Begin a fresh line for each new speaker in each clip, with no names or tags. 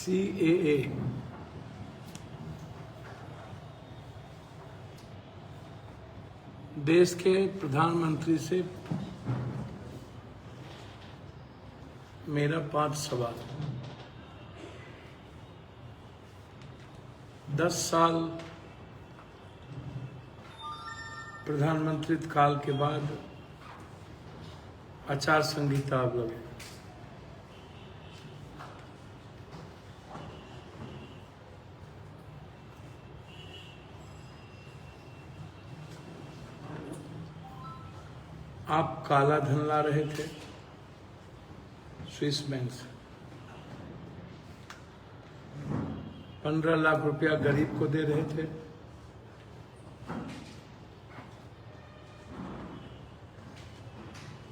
CAA देश के प्रधानमंत्री से मेरा 5 सवाल। 10 साल प्रधानमंत्री काल के बाद आचार संहिता अब लगे। आप काला धन ला रहे थे स्विस बैंक से, 15 लाख रुपया गरीब को दे रहे थे।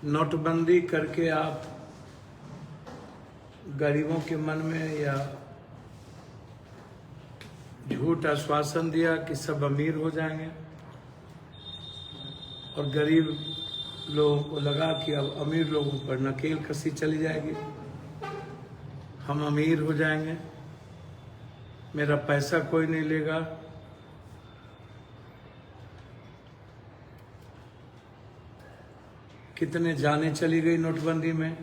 नोटबंदी करके आप गरीबों के मन में या झूठ आश्वासन दिया कि सब अमीर हो जाएंगे, और गरीब लोगों को लगा कि अब अमीर लोगों पर नकेल कसी चली जाएगी, हम अमीर हो जाएंगे, मेरा पैसा कोई नहीं लेगा। कितने जानें चली गई नोटबंदी में,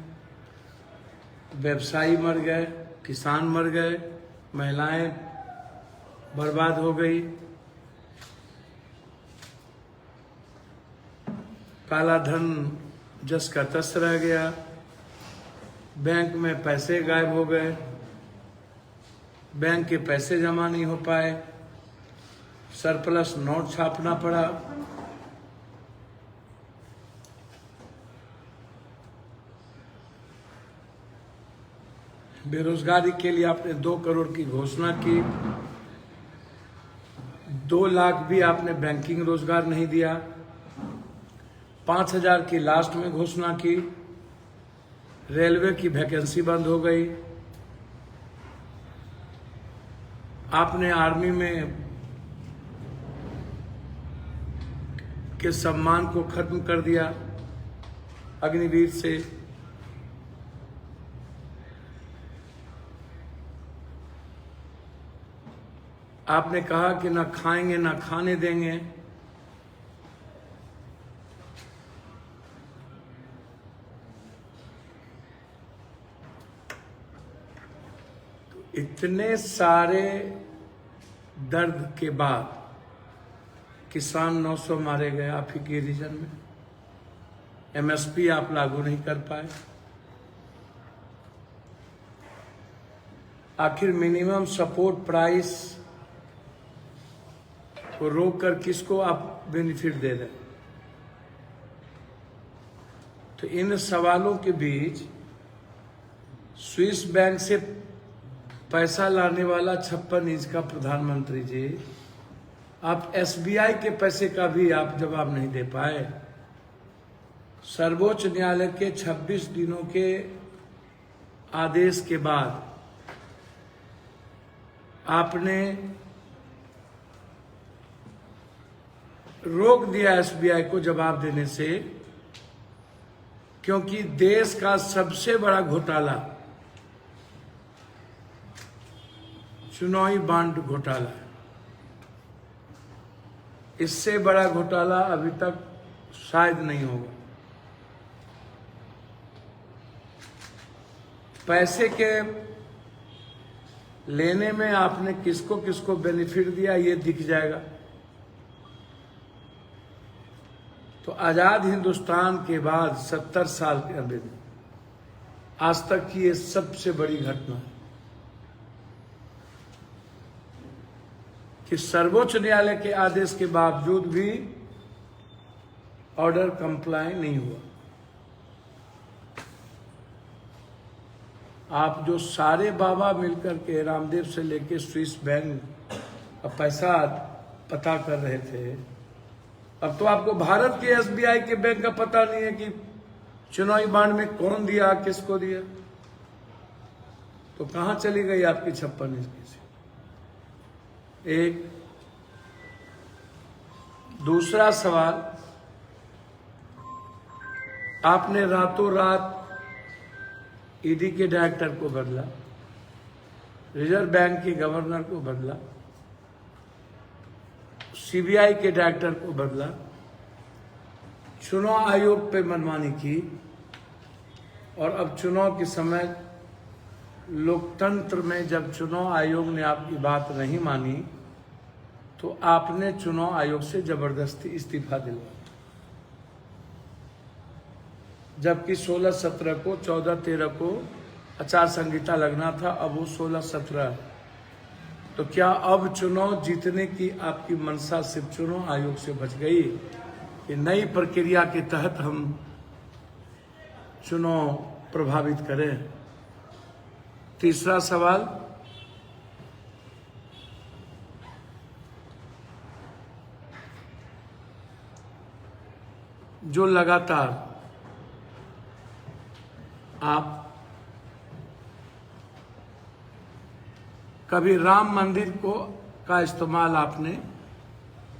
व्यवसायी मर गए, किसान मर गए, महिलाएं बर्बाद हो गई। काला धन जस का तस रह गया, बैंक में पैसे गायब हो गए, बैंक के पैसे जमा नहीं हो पाए, सरप्लस नोट छापना पड़ा। बेरोजगारी के लिए आपने 2 करोड़ की घोषणा की, 2 लाख भी आपने बैंकिंग रोजगार नहीं दिया। 5,000 की लास्ट में घोषणा की, रेलवे की वैकेंसी बंद हो गई। आपने आर्मी में के सम्मान को खत्म कर दिया अग्निवीर से। आपने कहा कि ना खाएंगे ना खाने देंगे। इतने सारे दर्द के बाद किसान 900 मारे गए आप ही के रीजन में। MSP आप लागू नहीं कर पाए। आखिर मिनिमम सपोर्ट प्राइस को रोक कर किसको आप बेनिफिट दे रहे? तो इन सवालों के बीच स्विस बैंक से पैसा लाने वाला 56 इंच का प्रधानमंत्री जी, आप SBI के पैसे का भी आप जवाब नहीं दे पाए। सर्वोच्च न्यायालय के 26 दिनों के आदेश के बाद आपने रोक दिया SBI को जवाब देने से, क्योंकि देश का सबसे बड़ा घोटाला चुनावी बांड घोटाला है। इससे बड़ा घोटाला अभी तक शायद नहीं होगा। पैसे के लेने में आपने किसको किसको बेनिफिट दिया ये दिख जाएगा। तो आजाद हिंदुस्तान के बाद 70 साल के अंदर आज तक की ये सबसे बड़ी घटना है कि सर्वोच्च न्यायालय के आदेश के बावजूद भी ऑर्डर कंप्लाई नहीं हुआ। आप जो सारे बाबा मिलकर के रामदेव से लेके स्विस बैंक का पैसा पता कर रहे थे, अब तो आपको भारत के SBI के बैंक का पता नहीं है कि चुनावी बांड में कौन दिया, किसको दिया। तो कहां चली गई आपकी 56 इंच की? एक दूसरा सवाल, आपने रातों रात ईडी के डायरेक्टर को बदला, रिजर्व बैंक के गवर्नर को बदला, सीबीआई के डायरेक्टर को बदला, चुनाव आयोग पे मनमानी की, और अब चुनाव के समय लोकतंत्र में जब चुनाव आयोग ने आपकी बात नहीं मानी तो आपने चुनाव आयोग से जबरदस्ती इस्तीफा दिलवाया, जबकि 16-17 को 14-13 को आचार संहिता लगना था, अब वो 16-17। तो क्या अब चुनाव जीतने की आपकी मंशा सिर्फ चुनाव आयोग से बच गई कि नई प्रक्रिया के तहत हम चुनाव प्रभावित करें? तीसरा सवाल, जो लगातार आप कभी राम मंदिर का इस्तेमाल आपने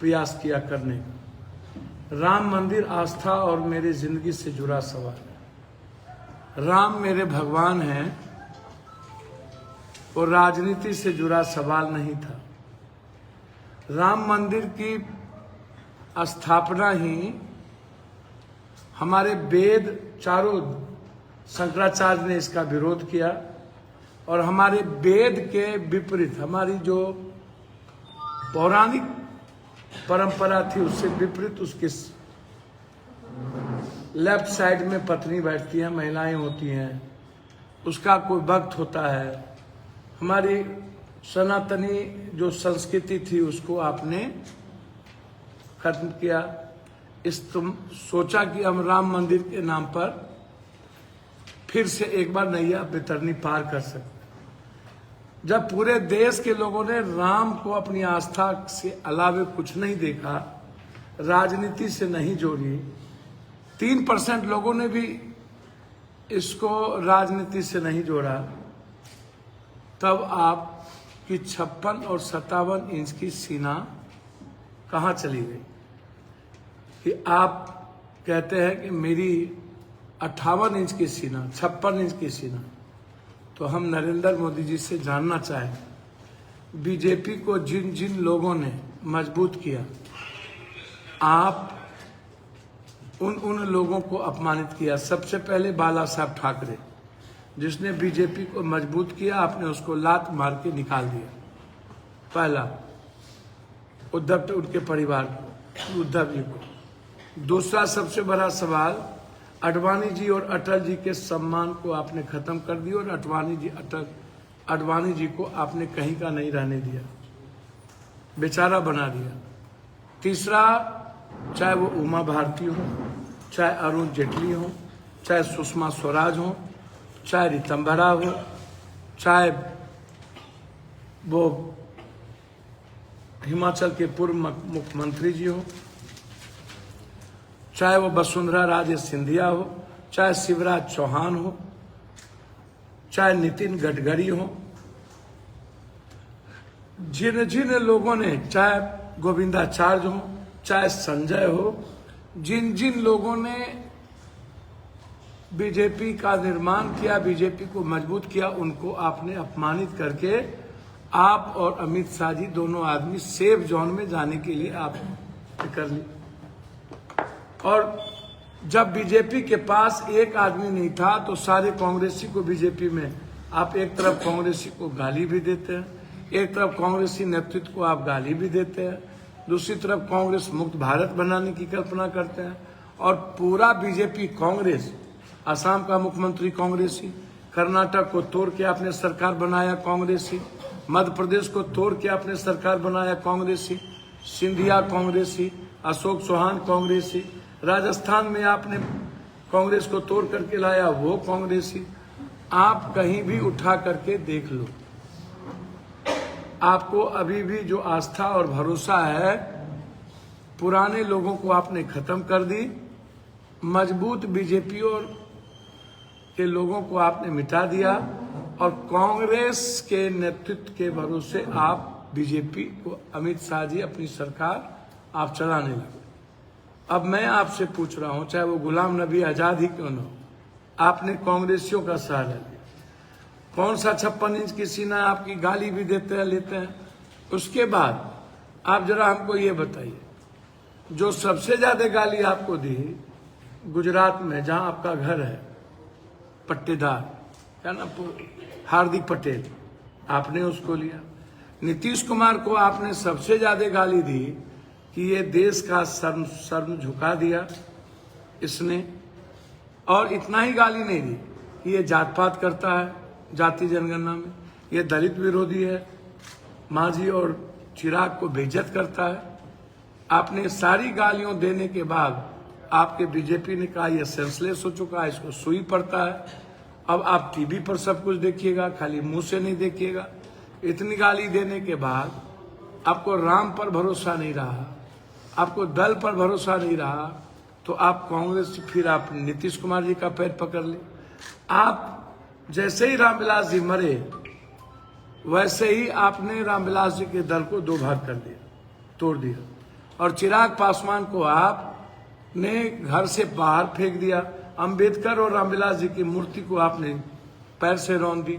प्रयास किया करने का। राम मंदिर आस्था और मेरी जिंदगी से जुड़ा सवाल है। राम मेरे भगवान हैं और राजनीति से जुड़ा सवाल नहीं था। राम मंदिर की स्थापना ही हमारे वेद चारों, शंकराचार्य ने इसका विरोध किया और हमारे वेद के विपरीत हमारी जो पौराणिक परंपरा थी उससे विपरीत उसके लेफ्ट साइड में पत्नी बैठती है, महिलाएं होती हैं, उसका कोई भक्त होता है। हमारी सनातनी जो संस्कृति थी उसको आपने खत्म किया। तुम सोचा कि हम राम मंदिर के नाम पर फिर से एक बार नैया बेतरनी पार कर सकते। जब पूरे देश के लोगों ने राम को अपनी आस्था से अलावे कुछ नहीं देखा, राजनीति से नहीं जोड़ी, 3% लोगों ने भी इसको राजनीति से नहीं जोड़ा, तब आपकी 56 और 57 इंच की सीना कहाँ चली गई? कि आप कहते हैं कि मेरी 58 इंच की सीना, 56 इंच की सीना। तो हम नरेंद्र मोदी जी से जानना चाहें, बीजेपी को जिन जिन लोगों ने मजबूत किया, आप उन लोगों को अपमानित किया। सबसे पहले बाला साहब ठाकरे, जिसने बीजेपी को मजबूत किया, आपने उसको लात मार के निकाल दिया। पहला उद्धव, उनके परिवार को, उद्धव जी को। दूसरा सबसे बड़ा सवाल, अडवाणी जी और अटल जी के सम्मान को आपने खत्म कर दिया और अडवाणी जी को आपने कहीं का नहीं रहने दिया, बेचारा बना दिया। तीसरा, चाहे वो उमा भारती हो, चाहे अरुण जेटली हो, चाहे सुषमा स्वराज हो, चाहे रितंबरा हो, चाहे वो हिमाचल के पूर्व मुख्यमंत्री जी हो, चाहे वो वसुंधरा राजे सिंधिया हो, चाहे शिवराज चौहान हो, चाहे नितिन गडकरी हो, जिन जिन लोगों ने, चाहे गोविंदाचार्य हो, चाहे संजय हो, जिन जिन लोगों ने बीजेपी का निर्माण किया, बीजेपी को मजबूत किया, उनको आपने अपमानित करके आप और अमित शाह जी दोनों आदमी सेफ जोन में जाने के लिए आप कर ली। और जब बीजेपी के पास एक आदमी नहीं था तो सारे कांग्रेसी को बीजेपी में आप एक तरफ कांग्रेसी को गाली भी देते हैं, एक तरफ कांग्रेसी नेतृत्व को आप गाली भी देते हैं, दूसरी तरफ कांग्रेस मुक्त भारत बनाने की कल्पना करते हैं। और पूरा बीजेपी कांग्रेस, असम का मुख्यमंत्री कांग्रेसी, कर्नाटक को तोड़ के आपने सरकार बनाया कांग्रेसी, मध्य प्रदेश को तोड़ के आपने सरकार बनाया कांग्रेसी, सिंधिया कांग्रेसी, अशोक चौहान कांग्रेसी, राजस्थान में आपने कांग्रेस को तोड़ करके लाया वो कांग्रेसी। आप कहीं भी उठा करके देख लो, आपको अभी भी जो आस्था और भरोसा है, पुराने लोगों को आपने खत्म कर दी, मजबूत बीजेपी और के लोगों को आपने मिटा दिया और कांग्रेस के नेतृत्व के भरोसे आप बीजेपी को, अमित शाह जी अपनी सरकार आप चलाने लगे। अब मैं आपसे पूछ रहा हूं, चाहे वो गुलाम नबी आजाद ही क्यों न हो, आपने कांग्रेसियों का सहारा लिया कौन सा 56 इंच की सीना है आपकी, गाली भी देते हैं, लेते हैं। उसके बाद आप जरा हमको ये बताइए, जो सबसे ज्यादा गाली आपको दी गुजरात में, जहां आपका घर है, पट्टेदार, क्या ना, हार्दिक पटेल, आपने उसको लिया। नीतीश कुमार को आपने सबसे ज्यादा गाली दी कि ये देश का शर्म झुका दिया इसने, और इतना ही गाली नहीं दी कि ये जात पात करता है, जाति जनगणना में ये दलित विरोधी है, मांझी और चिराग को बेइज्जत करता है। आपने सारी गालियों देने के बाद आपके बीजेपी ने कहा ये सेंसलेस हो चुका है, इसको सुई पड़ता है। अब आप टीवी पर सब कुछ देखिएगा, खाली मुंह से नहीं देखिएगा। इतनी गाली देने के बाद आपको राम पर भरोसा नहीं रहा, आपको दल पर भरोसा नहीं रहा, तो आप कांग्रेस, फिर आप नीतीश कुमार जी का पैर पकड़ ले। आप जैसे ही रामविलास जी मरे, वैसे ही आपने रामविलास जी के दल को दो भाग कर दिया, तोड़ दिया, और चिराग पासवान को आपने घर से बाहर फेंक दिया। अंबेडकर और रामविलास जी की मूर्ति को आपने पैर से रौंद दी।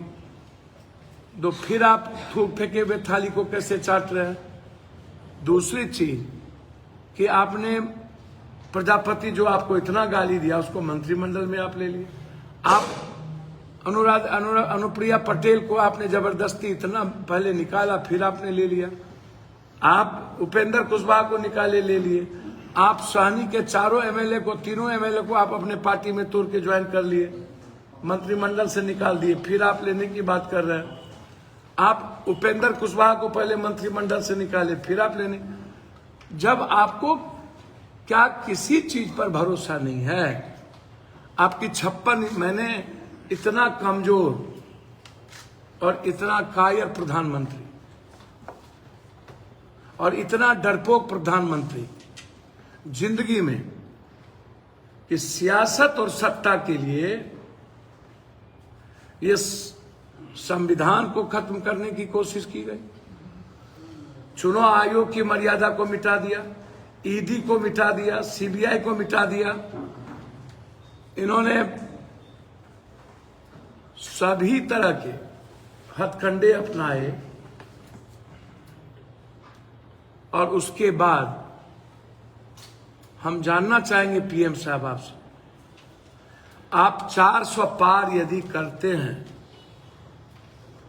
तो फिर आप थूक फेंके हुए थाली को कैसे चाट रहे हैं? दूसरी चीज कि आपने प्रजापति, जो आपको इतना गाली दिया, उसको मंत्रिमंडल में आप ले लिए। आप अनुप्रिया पटेल को आपने जबरदस्ती इतना पहले निकाला, फिर आपने ले लिया। आप उपेंद्र कुशवाहा को निकाले, ले लिए। आप सहनी के चारों एमएलए को, तीनों एमएलए को आप अपने पार्टी में तोड़ के ज्वाइन कर लिए, मंत्रिमंडल से निकाल दिए, फिर आप लेने की बात कर रहे हैं। आप उपेंद्र कुशवाहा को पहले मंत्रिमंडल से निकाले, फिर आप लेने। जब आपको क्या किसी चीज पर भरोसा नहीं है? आपकी 56, मैंने इतना कमजोर और इतना कायर प्रधानमंत्री और इतना डरपोक प्रधानमंत्री जिंदगी में, इस सियासत और सत्ता के लिए इस संविधान को खत्म करने की कोशिश की गई, चुनाव आयोग की मर्यादा को मिटा दिया, ईडी को मिटा दिया, सीबीआई को मिटा दिया। इन्होंने सभी तरह के हथकंडे अपनाए, और उसके बाद हम जानना चाहेंगे पीएम साहब आपसे, आप 400 पार यदि करते हैं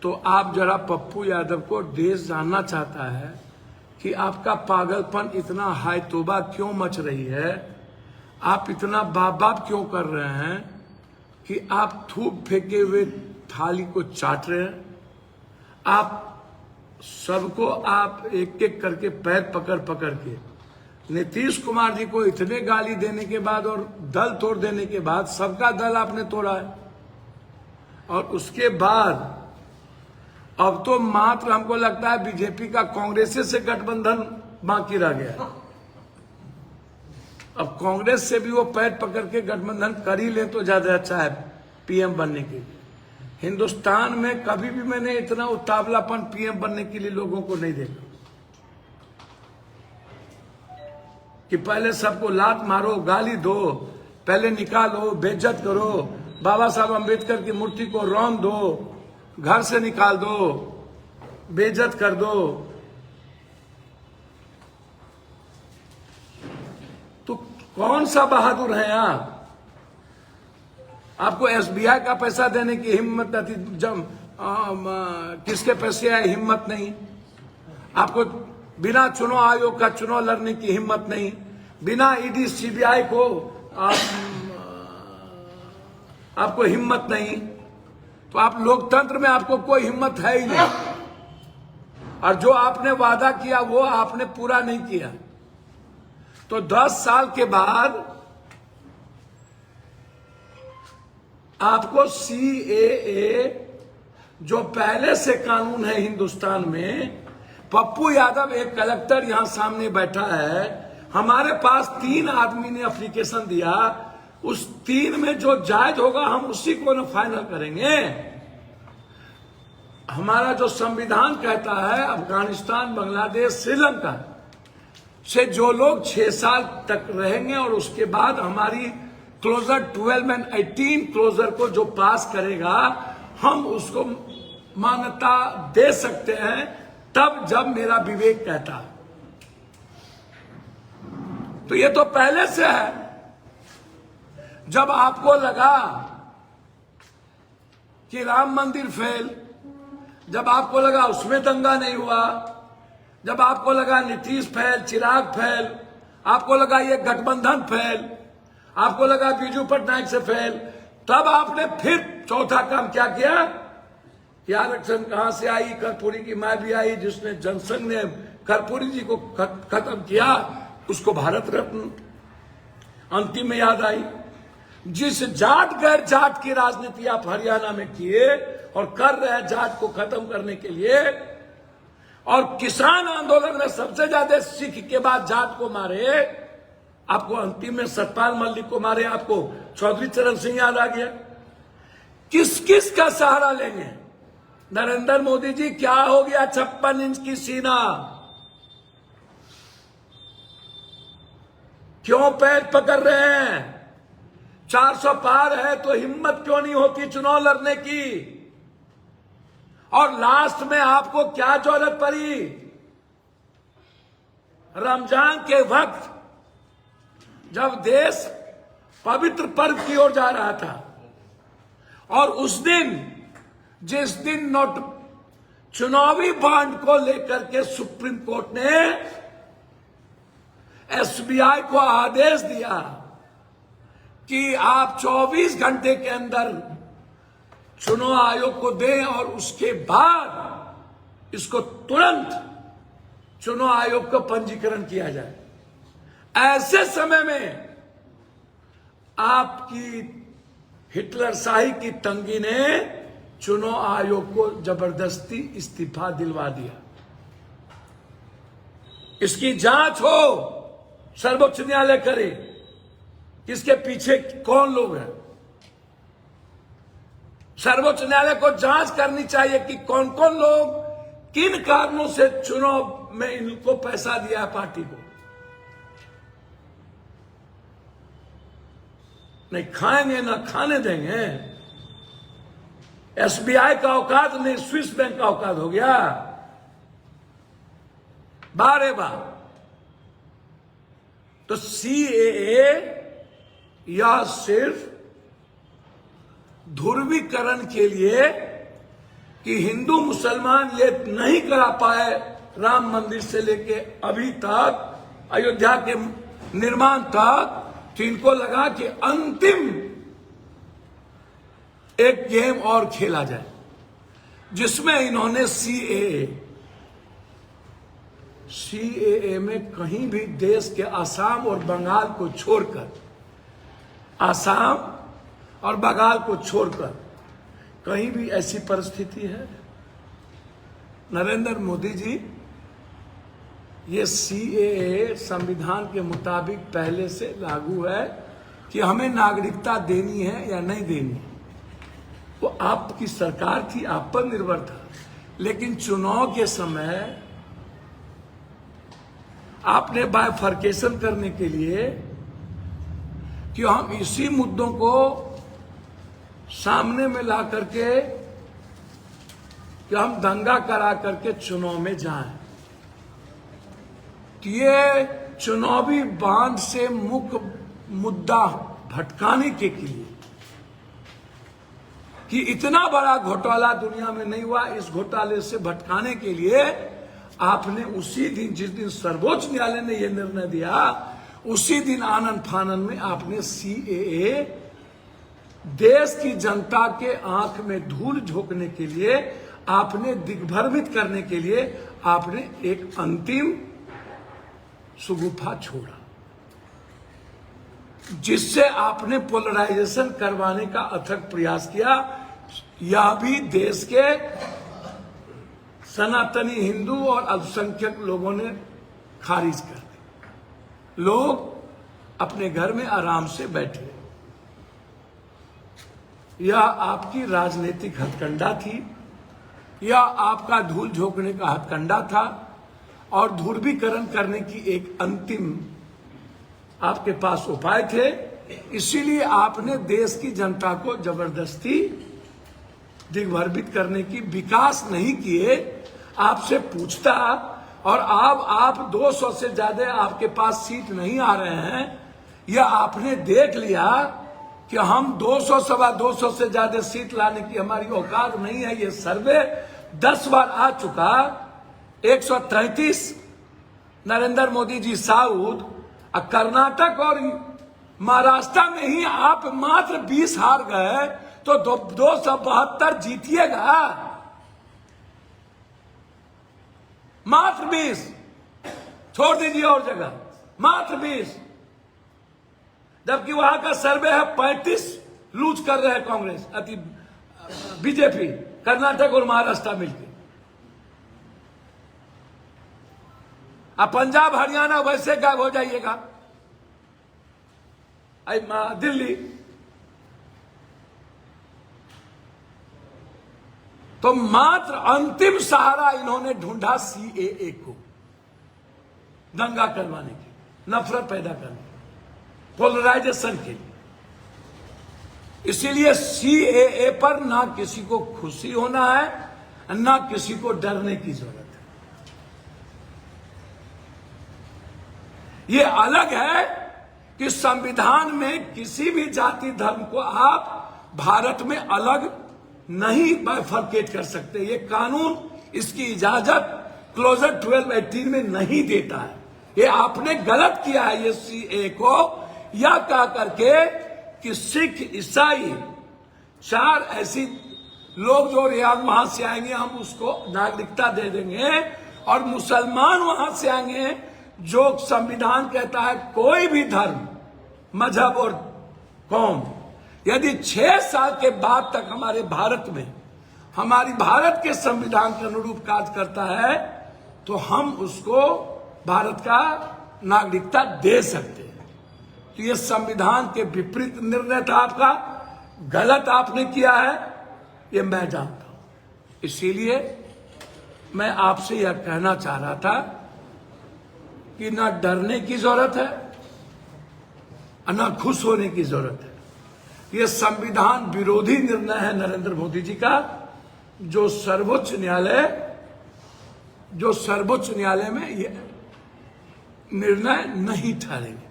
तो आप जरा पप्पू यादव को देश जानना चाहता है कि आपका पागलपन इतना हाय तौबा क्यों मच रही है, आप इतना बाप बाप क्यों कर रहे हैं कि आप थूक फेंके हुए थाली को चाट रहे हैं। आप सबको आप एक एक करके पैर पकड़ पकड़ के, नीतीश कुमार जी को इतने गाली देने के बाद और दल तोड़ देने के बाद, सबका दल आपने तोड़ा है। और उसके बाद अब तो मात्र हमको लगता है बीजेपी का कांग्रेस से गठबंधन बाकी रह गया। अब कांग्रेस से भी वो पैर पकड़ के गठबंधन कर ही ले तो ज्यादा अच्छा है पीएम बनने के लिए। हिंदुस्तान में कभी भी मैंने इतना उतावलापन पीएम बनने के लिए लोगों को नहीं देखा कि पहले सबको लात मारो, गाली दो, पहले निकालो, बेइज्जत करो, बाबा साहब अंबेडकर की मूर्ति को रौंद दो, घर से निकाल दो, बेइज्जत कर दो। तो कौन सा बहादुर है आप? आपको एसबीआई का पैसा देने की हिम्मत नहीं, जब किसके पैसे आए हिम्मत नहीं। आपको बिना चुनाव आयोग का चुनाव लड़ने की हिम्मत नहीं, बिना ईडी सीबीआई को आपको हिम्मत नहीं। तो आप लोकतंत्र में आपको कोई हिम्मत है ही नहीं, और जो आपने वादा किया वो आपने पूरा नहीं किया। तो 10 साल के बाद आपको सीएए, जो पहले से कानून है हिंदुस्तान में, पप्पू यादव एक कलेक्टर यहां सामने बैठा है, हमारे पास 3 आदमी ने एप्लीकेशन दिया, उस 3 में जो जायज होगा हम उसी को ना फाइनल करेंगे। हमारा जो संविधान कहता है अफगानिस्तान, बांग्लादेश, श्रीलंका से जो लोग 6 साल तक रहेंगे और उसके बाद हमारी क्लोजर 12 एंड 18 क्लोजर को जो पास करेगा हम उसको मान्यता दे सकते हैं तब जब मेरा विवेक कहता है। तो ये तो पहले से है। जब आपको लगा कि राम मंदिर फेल, जब आपको लगा उसमें दंगा नहीं हुआ, जब आपको लगा नीतीश फेल, चिराग फेल, आपको लगा ये गठबंधन फेल, आपको लगा बीजू पटनायक से फेल, तब आपने फिर चौथा काम क्या किया? आरक्षण कहां से आई? कर्पूरी की मां भी आई, जिसने जनसंघ ने कर्पूरी जी को खत्म किया, उसको भारत रत्न अंतिम में याद आई। जिस जाट गैर जाट की राजनीति आप हरियाणा में किए और कर रहे हैं जाट को खत्म करने के लिए, और किसान आंदोलन में सबसे ज्यादा सिख के बाद जाट को मारे, आपको अंतिम में सतपाल मलिक को मारे, आपको चौधरी चरण सिंह याद आ गया। किस किस का सहारा लेंगे? नरेंद्र मोदी जी, क्या हो गया 56 इंच की सीना? क्यों पैर पकड़ रहे हैं? 400 पार है तो हिम्मत क्यों नहीं होती चुनाव लड़ने की? और लास्ट में आपको क्या जरूरत पड़ी? रमजान के वक्त जब देश पवित्र पर्व की ओर जा रहा था, और उस दिन जिस दिन चुनावी बॉन्ड को लेकर के सुप्रीम कोर्ट ने एसबीआई को आदेश दिया कि आप 24 घंटे के अंदर चुनाव आयोग को दें और उसके बाद इसको तुरंत चुनाव आयोग का पंजीकरण किया जाए, ऐसे समय में आपकी हिटलर शाही की तंगी ने चुनाव आयोग को जबरदस्ती इस्तीफा दिलवा दिया। इसकी जांच हो, सर्वोच्च न्यायालय करे, इसके पीछे कौन लोग हैं। सर्वोच्च न्यायालय को जांच करनी चाहिए कि कौन कौन लोग किन कारणों से चुनाव में इनको पैसा दिया है पार्टी को। नहीं खाएंगे ना खाने देंगे। एसबीआई का औकात नहीं, स्विस बैंक का औकात हो गया। बारे बार तो सीएए या सिर्फ ध्रुवीकरण के लिए कि हिंदू मुसलमान ये नहीं करा पाए राम मंदिर से लेके अभी तक अयोध्या के निर्माण तक, तो इनको लगा कि अंतिम एक गेम और खेला जाए, जिसमें इन्होंने सीएए में कहीं भी देश के असम और बंगाल को छोड़कर, असम और बंगाल को छोड़कर कहीं भी ऐसी परिस्थिति है? नरेंद्र मोदी जी, ये सीएए संविधान के मुताबिक पहले से लागू है कि हमें नागरिकता देनी है या नहीं देनी है, वो आपकी सरकार थी, आप पर निर्भर था। लेकिन चुनाव के समय आपने बाइफर्केशन करने के लिए कि हम इसी मुद्दों को सामने में ला करके कि हम दंगा करा करके चुनाव में जाएं, तो ये चुनावी बांध से मुख्य मुद्दा भटकाने के लिए कि इतना बड़ा घोटाला दुनिया में नहीं हुआ, इस घोटाले से भटकाने के लिए आपने उसी दिन, जिस दिन सर्वोच्च न्यायालय ने यह निर्णय दिया, उसी दिन आनन फानन में आपने सीएए देश की जनता के आंख में धूल झोंकने के लिए, आपने दिग्भ्रमित करने के लिए आपने एक अंतिम सुगुफा छोड़ा, जिससे आपने पोलराइजेशन करवाने का अथक प्रयास किया। यह भी देश के सनातनी हिंदू और अल्पसंख्यक लोगों ने खारिज कर दी। लोग अपने घर में आराम से बैठे। यह आपकी राजनीतिक हथकंडा थी, यह आपका धूल झोंकने का हथकंडा था और ध्रुवीकरण करने की एक अंतिम आपके पास उपाय थे। इसीलिए आपने देश की जनता को जबरदस्ती दिग्भ्रमित करने की, विकास नहीं किए, आपसे पूछता और आप 200 से ज्यादा आपके पास सीट नहीं आ रहे हैं, या आपने देख लिया कि हम 200 सवा 200 से ज्यादा सीट लाने की हमारी औकात नहीं है। ये सर्वे 10 बार आ चुका, 133 नरेंद्र मोदी जी साउथ, कर्नाटक और महाराष्ट्र में ही आप मात्र 20 हार गए, तो 272 जीतिएगा, मात्र 20, छोड़ दीजिए और जगह, मात्र 20, जबकि वहां का सर्वे है 35 लूज कर रहे हैं कांग्रेस अति बीजेपी, कर्नाटक और महाराष्ट्र मिलकर। अब पंजाब हरियाणा वैसे गायब हो जाइएगा, दिल्ली, तो मात्र अंतिम सहारा इन्होंने ढूंढा सीएए को, दंगा करवाने की, नफरत पैदा करने, पोलराइजेशन के लिए। इसीलिए सीएए पर ना किसी को खुशी होना है, ना किसी को डरने की जरूरत है। ये अलग है कि संविधान में किसी भी जाति धर्म को आप भारत में अलग नहीं बाइफरकेट कर सकते। ये कानून इसकी इजाजत क्लोजर 1218 में नहीं देता है। ये आपने गलत किया है ये सीए को, या कह करके कि सिख, ईसाई, 4 ऐसी लोग जो वहां से आएंगे हम उसको नागरिकता दे देंगे, और मुसलमान वहां से आएंगे जो संविधान कहता है कोई भी धर्म, मजहब और कौम यदि 6 साल के बाद तक हमारे भारत में, हमारी भारत के संविधान के अनुरूप कार्य करता है, तो हम उसको भारत का नागरिकता दे सकते हैं। तो ये संविधान के विपरीत निर्णय था आपका, गलत आपने किया है, ये मैं जानता हूं। इसीलिए मैं आपसे यह कहना चाह रहा था कि ना डरने की जरूरत है, ना खुश होने की जरूरत है। ये संविधान विरोधी निर्णय है नरेंद्र मोदी जी का, जो सर्वोच्च न्यायालय में ये निर्णय नहीं ठहरेंगे।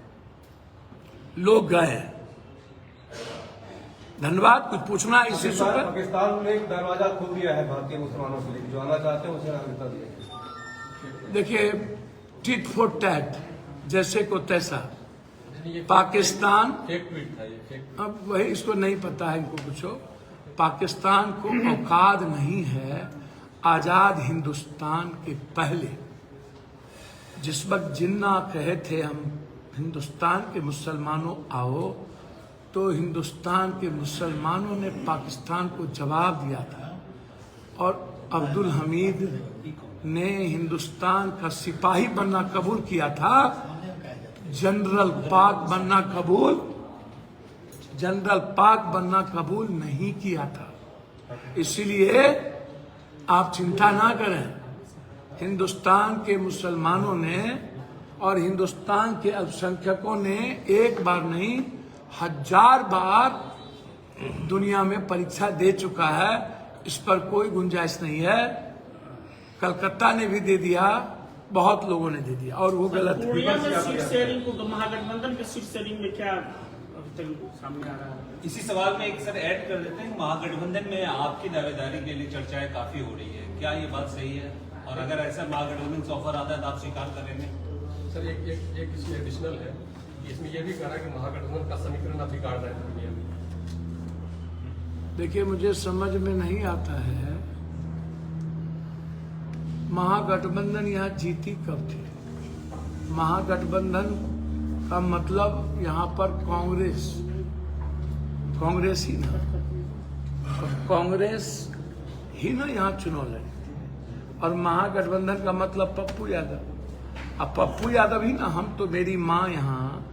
लोग गए हैं। धन्यवाद। कुछ पूछना है इसी पर?
पाकिस्तान ने एक दरवाजा खोल दिया है भारतीय मुसलमानों के लिए, जो आना चाहते हैं उसे नागरिकता दिया।
देखिए, टिट फॉर टैट, जैसे को तैसा। पाकिस्तान, अब वही इसको नहीं पता है, इनको पूछो। पाकिस्तान को औकात नहीं है आजाद हिंदुस्तान के पहले, जिस वक्त जिन्ना कहे थे हम हिंदुस्तान के मुसलमानों आओ, तो हिंदुस्तान के मुसलमानों ने पाकिस्तान को जवाब दिया था, और अब्दुल हमीद ने हिंदुस्तान का सिपाही बनना कबूल किया था, जनरल पाक बनना कबूल नहीं किया था। इसीलिए आप चिंता ना करें, हिंदुस्तान के मुसलमानों ने और हिंदुस्तान के अल्पसंख्यकों ने एक बार नहीं 1000 बार दुनिया में परीक्षा दे चुका है, इस पर कोई गुंजाइश नहीं है। कलकत्ता ने भी दे दिया, बहुत लोगों ने दे दिया, और वो गलत है।
सीट शेयरिंग को, महागठबंधन के सीट शेयरिंग में क्या सामने आ रहा है?
इसी सवाल में एक सर ऐड कर देते हैं, महागठबंधन में आपकी दावेदारी के लिए चर्चाएं काफी हो रही है, क्या ये बात सही है? और अगर ऐसा महागठबंधन से ऑफर आता है तो आप स्वीकार करेंगे?
सर एक इसमें एडिशनल है, इसमें यह भी कह रहा है कि महागठबंधन का समीकरण आप स्वीकार रहे हैं।
देखिए, मुझे समझ में नहीं आता है, महागठबंधन यहाँ जीती कब थी? महागठबंधन का मतलब यहाँ पर कांग्रेस ही ना, कांग्रेस ही ना यहाँ चुनाव लड़ी थी, और महागठबंधन का मतलब पप्पू यादव। अब पप्पू यादव ही ना, हम तो, मेरी माँ यहाँ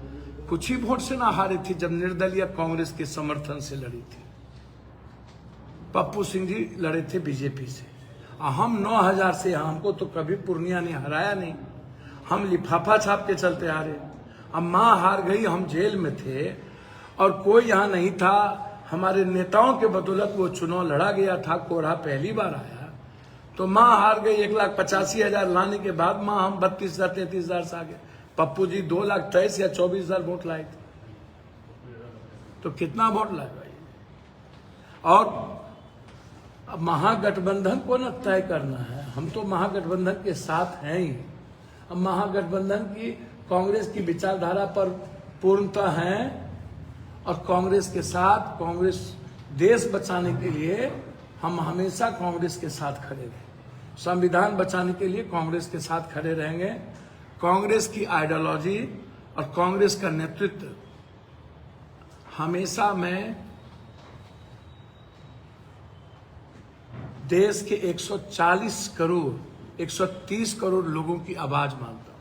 कुछ ही वोट से ना हारी थी जब निर्दलीय कांग्रेस के समर्थन से लड़ी थी। पप्पू सिंह जी लड़े थे बीजेपी से, हम 9000 से, हमको तो कभी पूर्णिया ने हराया नहीं, हम लिफाफा छाप के चलते आ रहे। अब माँ हार गई, हम जेल में थे और कोई यहाँ नहीं था, हमारे नेताओं के बदौलत वो चुनाव लड़ा गया था, कोढ़ा पहली बार आया, तो माँ हार गई 1,85,000 लाने के बाद माँ हम 32,000-33,000 से आगे। पप्पू जी 2,23,000 या 24,000 वोट लाए थे, तो कितना वोट लाए भाई। और अब महागठबंधन को न तय करना है, हम तो महागठबंधन के साथ हैं ही। अब महागठबंधन की कांग्रेस की विचारधारा पर पूर्णतः है और कांग्रेस के साथ, कांग्रेस देश बचाने के लिए हम हमेशा कांग्रेस के साथ खड़े रहे, संविधान बचाने के लिए कांग्रेस के साथ खड़े रहेंगे। कांग्रेस की आइडियोलॉजी और कांग्रेस का नेतृत्व हमेशा मैं देश के 140 करोड़ 130 करोड़ लोगों की आवाज मानता हूं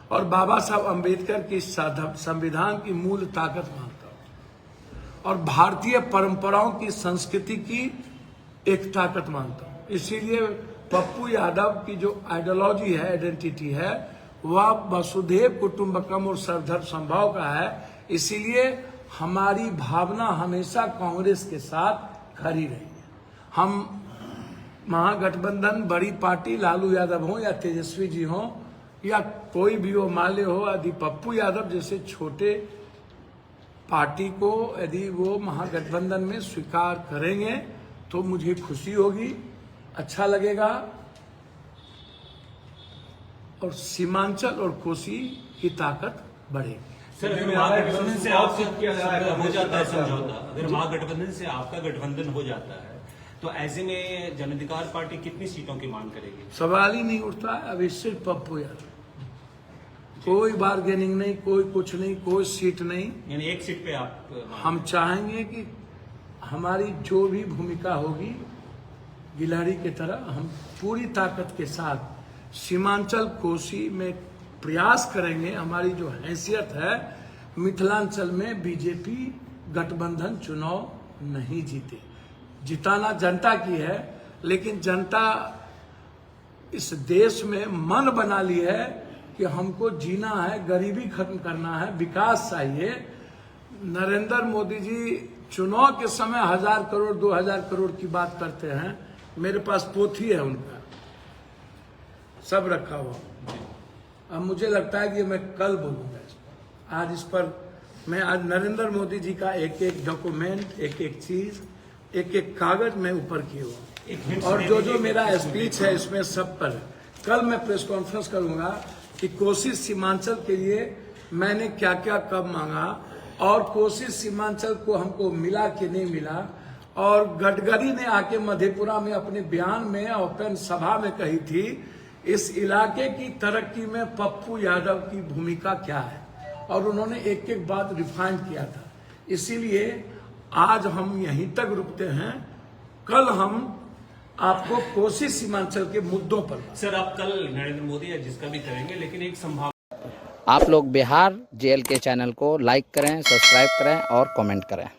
और बाबा साहब अंबेडकर की संविधान की मूल ताकत मानता हूं और भारतीय परंपराओं की, संस्कृति की एक ताकत मानता हूं। इसीलिए पप्पू यादव की जो आइडियोलॉजी है, आइडेंटिटी है, वह वसुधैव कुटुंबकम और सर्वधर्म समभाव का है। इसीलिए हमारी भावना हमेशा कांग्रेस के साथ खड़ी रही। हम महागठबंधन बड़ी पार्टी लालू यादव हो या तेजस्वी जी हो या कोई भी हो, माले हो, यदि पप्पू यादव जैसे छोटे पार्टी को यदि वो महागठबंधन में स्वीकार करेंगे तो मुझे खुशी होगी, अच्छा लगेगा और सीमांचल और कोसी की ताकत बढ़ेगी।
सर, अगर महागठबंधन से आपका हो जाता है समझौता, अगर महागठबंधन से आपका गठबंधन हो जाता है तो ऐसे में जन अधिकार पार्टी कितनी सीटों की मांग करेगी?
सवाल ही नहीं उठता है। अभी सिर्फ पप्पू यादव, कोई बार्गेनिंग नहीं, कोई कुछ नहीं, कोई सीट नहीं।
यानी एक सीट पे आप
हम चाहेंगे कि हमारी जो भी भूमिका होगी गिलहरी की तरह हम पूरी ताकत के साथ सीमांचल कोसी में प्रयास करेंगे। हमारी जो हैसियत है, मिथिलांचल में बीजेपी गठबंधन चुनाव नहीं जीते, जिताना जनता की है, लेकिन जनता इस देश में मन बना ली है कि हमको जीना है, गरीबी खत्म करना है, विकास चाहिए। नरेंद्र मोदी जी चुनाव के समय 1,000 करोड़ 2,000 करोड़ की बात करते हैं। मेरे पास पोथी है उनका, सब रखा हुआ। अब मुझे लगता है कि मैं कल बोलूंगा इस पर। आज इस पर मैं आज नरेंद्र मोदी जी का एक एक डॉक्यूमेंट, एक एक चीज, एक एक कागज मैं ऊपर किया हुआ और जो मेरा स्पीच है इसमें सब पर। कल मैं प्रेस कॉन्फ्रेंस करूंगा कि कोसी सीमांचल के लिए मैंने क्या क्या कब मांगा और कोसी सीमांचल को हमको मिला कि नहीं मिला। और गडकरी ने आके मधेपुरा में अपने बयान में ओपन सभा में कही थी, इस इलाके की तरक्की में पप्पू यादव की भूमिका क्या है, और उन्होंने एक एक बात रिफाइन किया था। इसीलिए आज हम यहीं तक रुकते हैं, कल हम आपको कोसी सीमांचल के मुद्दों पर।
सर, आप कल नरेंद्र मोदी या जिसका भी करेंगे, लेकिन एक संभावना,
आप लोग बिहार JLK चैनल को लाइक करें, सब्सक्राइब करें और कमेंट करें।